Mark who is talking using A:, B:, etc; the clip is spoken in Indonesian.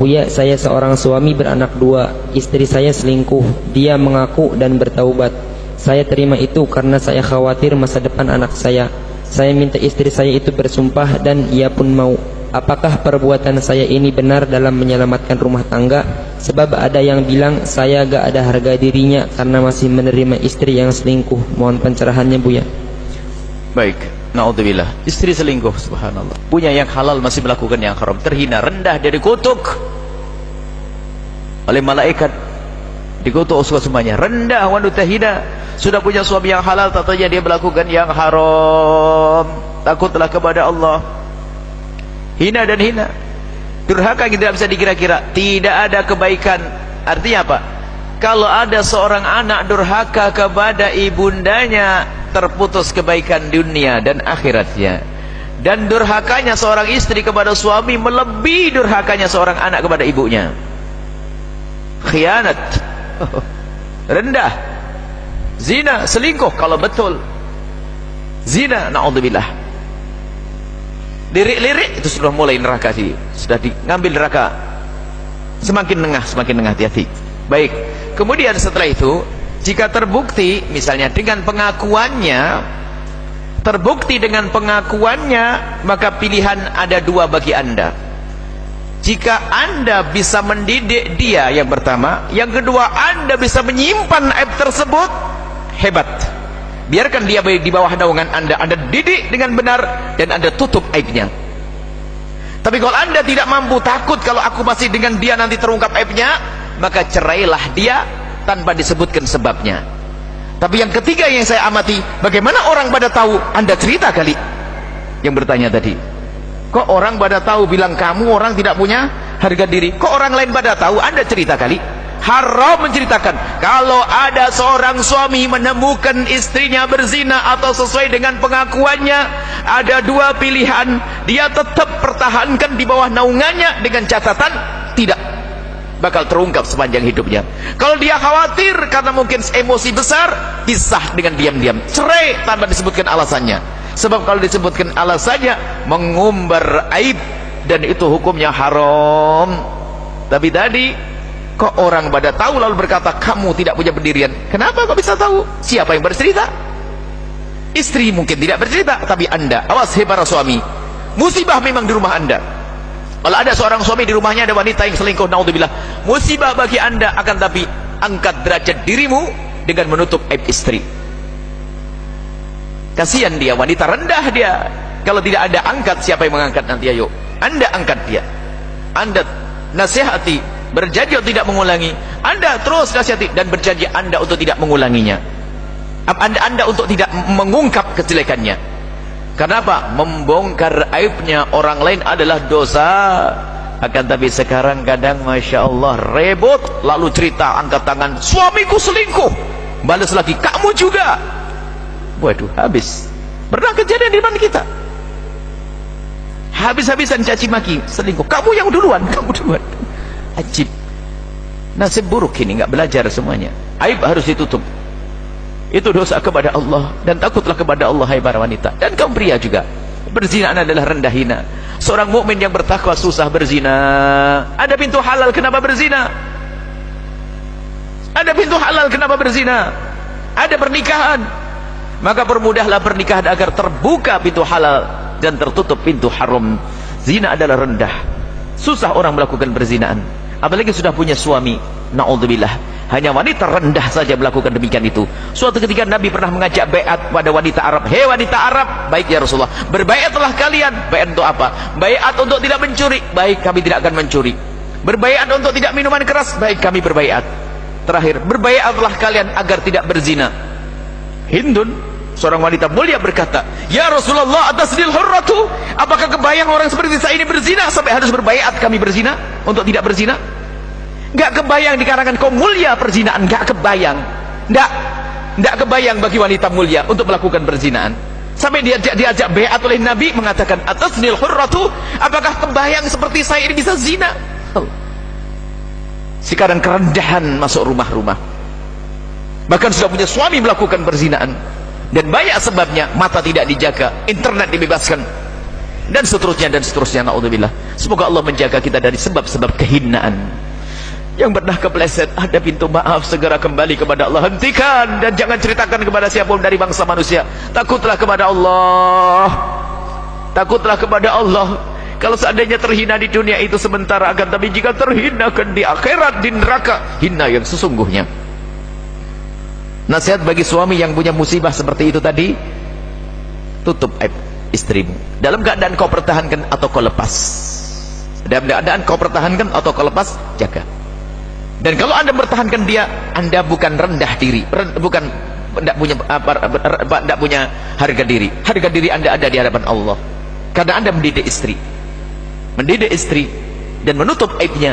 A: Buya, saya seorang suami beranak dua. Istri saya selingkuh. Dia mengaku dan bertaubat. Saya terima itu karena saya khawatir masa depan anak saya. Saya minta istri saya itu bersumpah dan ia pun mau. Apakah perbuatan saya ini benar dalam menyelamatkan rumah tangga? Sebab ada yang bilang saya gak ada harga dirinya karena masih menerima istri yang selingkuh. Mohon pencerahannya, Buya.
B: Baik, naudzubillah. Istri selingkuh, subhanallah. Punya yang halal masih melakukan yang haram. Terhina, rendah, dia dikutuk oleh malaikat. Dikutuk semuanya. Rendah, wanita hina. Sudah punya suami yang halal, tatanya dia melakukan yang haram. Takutlah kepada Allah. Hina dan hina. Durhaka yang tidak bisa dikira-kira. Tidak ada kebaikan. Artinya apa? Kalau ada seorang anak durhaka kepada ibundanya, terputus kebaikan dunia dan akhiratnya. Dan durhakanya seorang istri kepada suami melebihi durhakanya seorang anak kepada ibunya. Khianat. Rendah. Zina, selingkuh kalau betul. Zina, na'udzubillah. Lirik-lirik itu sudah mulai neraka sih. Sudah diambil neraka. Semakin nengah, hati-hati. Baik. Kemudian setelah itu, jika terbukti misalnya dengan pengakuannya, maka pilihan ada dua bagi Anda. Jika Anda bisa mendidik dia, yang pertama. Yang kedua, Anda bisa menyimpan aib tersebut, hebat. Biarkan dia di bawah naungan Anda. Anda didik dengan benar dan Anda tutup aibnya. Tapi kalau Anda tidak mampu, takut kalau aku masih dengan dia nanti terungkap aibnya, maka cerailah dia tanpa disebutkan sebabnya. Tapi yang ketiga yang saya amati, bagaimana orang pada tahu? Anda cerita kali. Yang bertanya tadi, kok orang pada tahu? Bilang kamu orang tidak punya harga diri. Kok orang lain pada tahu? Anda cerita kali. Haram menceritakan. Kalau ada seorang suami menemukan istrinya berzina atau sesuai dengan pengakuannya, ada dua pilihan. Dia tetap pertahankan di bawah naungannya dengan catatan tidak bakal terungkap sepanjang hidupnya. Kalau dia khawatir karena mungkin emosi besar, pisah dengan diam-diam, cerai tanpa disebutkan alasannya. Sebab kalau disebutkan alasannya, mengumbar aib, dan itu hukumnya haram. Tapi tadi kok orang pada tahu lalu berkata kamu tidak punya pendirian. Kenapa kok bisa tahu? Siapa yang bercerita? Istri mungkin tidak bercerita, tapi Anda, awas hei para suami, musibah memang di rumah Anda. Kalau ada seorang suami di rumahnya ada wanita yang selingkuh, naudzubillah, musibah bagi Anda. Akan tapi angkat derajat dirimu dengan menutup aib istri. Kasihan dia, wanita rendah dia. Kalau tidak Anda angkat, siapa yang mengangkat nanti? Ayo Anda angkat dia. Anda nasihati, berjanji untuk tidak mengulangi. Anda terus nasihati dan berjanji Anda untuk tidak mengulanginya. Anda untuk tidak mengungkap kejelekannya. Kenapa? Membongkar aibnya orang lain adalah dosa. Akan tapi sekarang kadang Masya Allah rebut, lalu cerita, angkat tangan, suamiku selingkuh, balas lagi, kamu juga. Waduh, habis. Pernah kejadian di depan kita. Habis-habisan caci maki, selingkuh, kamu yang duluan, kamu duluan. Ajib. Nasib buruk ini, nggak belajar semuanya. Aib harus ditutup. Itu dosa kepada Allah. Dan takutlah kepada Allah, hai para wanita. Dan kaum pria juga. Berzina adalah rendah hina. Seorang mukmin yang bertakwa susah berzina. Ada pintu halal, kenapa berzina? Ada pintu halal, kenapa berzina? Ada pernikahan, maka permudahlah pernikahan agar terbuka pintu halal dan tertutup pintu haram. Zina adalah rendah. Susah orang melakukan perzinaan. Apalagi sudah punya suami. Na'udzubillah. Hanya wanita rendah saja melakukan demikian itu. Suatu ketika Nabi pernah mengajak baiat pada wanita Arab. Hei wanita Arab, baik ya Rasulullah, berbaiatlah kalian. Baiat untuk apa? Baiat untuk tidak mencuri. Baik, kami tidak akan mencuri. Berbaiat untuk tidak minuman keras. Baik, kami berbaiat. Terakhir, berbaiatlah kalian agar tidak berzina. Hindun, seorang wanita mulia, berkata, ya Rasulullah, atasnil hurratu, apakah kebayang orang seperti saya ini berzina sampai harus berbaiat kami berzina untuk tidak berzina? Gak kebayang di kalangan kaum mulia perzinaan, gak kebayang. Gak kebayang bagi wanita mulia untuk melakukan perzinaan. Sampai diajak baiat oleh Nabi, mengatakan, atasnil hurratu, apakah kebayang seperti saya ini bisa zina? Sekarang kerendahan masuk rumah-rumah. Bahkan sudah punya suami melakukan perzinaan. Dan banyak sebabnya. Mata tidak dijaga, internet dibebaskan, dan seterusnya, naudzubillah. Semoga Allah menjaga kita dari sebab-sebab kehinaan. Yang pernah kepleset, ada pintu maaf, segera kembali kepada Allah, hentikan dan jangan ceritakan kepada siapapun dari bangsa manusia. Takutlah kepada Allah, takutlah kepada Allah. Kalau seandainya terhina di dunia itu sementara, akan tapi jika terhinakan di akhirat, di neraka, hina yang sesungguhnya. Nasihat bagi suami yang punya musibah seperti itu tadi, tutup aib istrimu. Dalam keadaan kau pertahankan atau kau lepas, dalam keadaan kau pertahankan atau kau lepas, jaga. Dan kalau anda mempertahankan dia, anda bukan rendah diri, bukan tidak punya harga diri. Harga diri anda ada di hadapan Allah, karena anda mendidik istri dan menutup aibnya.